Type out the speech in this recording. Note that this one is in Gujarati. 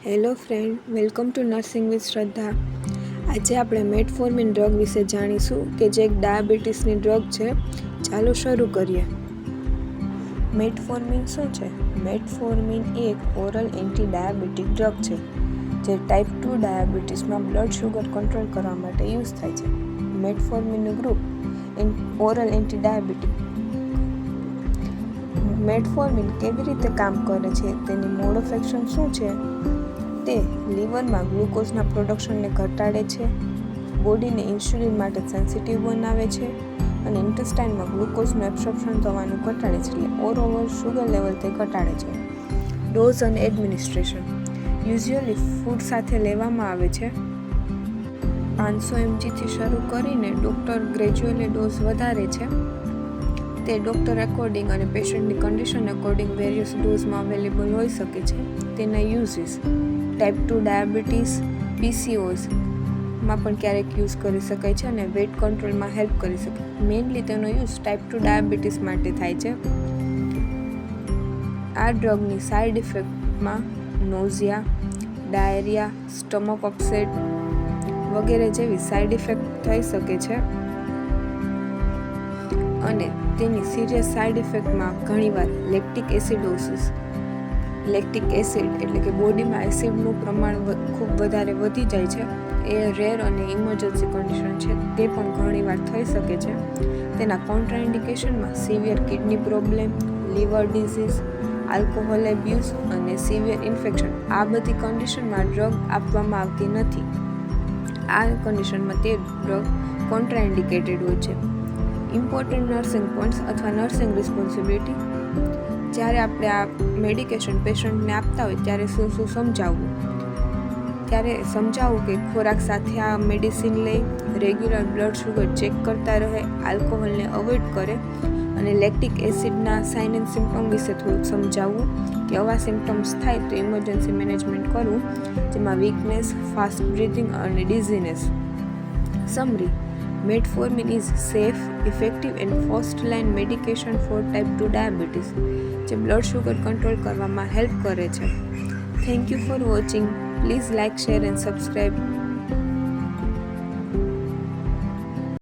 Hello friend, welcome to nursing with શ્રદ્ધા. આજે આપણે મેટફોર્મિન ડ્રગ વિશે જાણીશું કે જે એક ડાયાબિટીસની ડ્રગ છે. ચાલો શરૂ કરીએ. મેટફોર્મિન શું છે? મેટફોર્મિન એક ઓરલ એન્ટી ડાયાબિટીક ડ્રગ છે જે ટાઈપ 2 ડાયાબિટીસમાં બ્લડ શુગર કંટ્રોલ કરવા માટે યુઝ થાય છે. મેટફોર્મિનનું ગ્રુપ ઓરલ એન્ટી ડાયાબિટીક. મેટફોર્મિન કેવી રીતે કામ કરે છે, તેની મોડ ઓફ એક્શન શું છે? તે લીવરમાં ગ્લુકોઝના પ્રોડક્શનને ઘટાડે છે, બોડીને ઇન્સ્યુલિન માટે સેન્સિટિવ બનાવે છે અને ઇન્ટેસ્ટાઇનમાં ગ્લુકોઝનું એબ્સોર્પ્શન થવાનું ઘટાડે છે, એટલે ઓવરઓલ શુગર લેવલ તે ઘટાડે છે. ડોઝ અને એડમિનિસ્ટ્રેશન યુઝ્યુઅલી ફૂડ સાથે લેવામાં આવે છે. 500 mgથી શરૂ કરીને ડૉક્ટર ગ્રેજ્યુઅલી ડોઝ વધારે છે. તે ડૉક્ટર એકોર્ડિંગ અને પેશન્ટની કન્ડિશન એકોર્ડિંગ વેરિયસ ડોઝમાં અવેલેબલ હોઈ શકે છે. તેના યુઝિસ ટાઈપ 2 ડાયાબિટીસ, PCOSમાં પણ ક્યારેક યુઝ કરી શકાય છે અને વેટ કંટ્રોલમાં હેલ્પ કરી શકે. મેઇનલી તેનો યુઝ ટાઈપ 2 ડાયાબિટીસ માટે થાય છે. આ ડ્રગની સાઇડ ઇફેક્ટમાં નોઝિયા, ડાયરિયા, સ્ટમક અપસેટ વગેરે જેવી સાઇડ ઇફેક્ટ થઈ શકે છે અને તેની સિરિયસ સાઇડ ઇફેક્ટમાં ઘણીવાર લેક્ટિક એસિડોસિસ, લેક્ટિક એસિડ એટલે કે બોડીમાં એસિડનું પ્રમાણ ખૂબ વધારે વધી જાય છે. એ રેર અને ઇમરજન્સી કન્ડિશન છે, તે પણ ઘણીવાર થઈ શકે છે. તેના કોન્ટ્રાઇન્ડિકેશનમાં severe kidney problem, liver disease, alcohol abuse અને સિવિયર ઇન્ફેક્શન. આ બધી કન્ડિશનમાં ડ્રગ આપવામાં આવતી નથી. આ કન્ડિશનમાં તે ડ્રગ કોન્ટ્રાઇન્ડિકેટેડ હોય છે. ઇમ્પોર્ટન્ટ નર્સિંગ પોઈન્ટ્સ અથવા નર્સિંગ રિસ્પોન્સિબિલિટી. જ્યારે આપણે આ મેડિકેશન પેશન્ટને આપતા હોય ત્યારે શું સમજાવવું? ત્યારે સમજાવવું કે ખોરાક સાથે આ મેડિસિન લે, રેગ્યુલર બ્લડ શુગર ચેક કરતા રહે, આલ્કોહોલને અવોઇડ કરે અને લેક્ટિક એસિડના સાઇન એન્ડ સિમ્પટમ વિશે થોડુંક સમજાવવું કે આવા સિમ્પટમ્સ થાય તો ઇમરજન્સી મેનેજમેન્ટ કરવું, જેમાં વીકનેસ, ફાસ્ટ બ્રીથિંગ અને dizziness. Summary: metformin is safe, effective and first line medication for type 2 diabetes જે બ્લડ શુગર કંટ્રોલ કરવામાં હેલ્પ કરે છે. Thank you for watching. Please like, share and subscribe.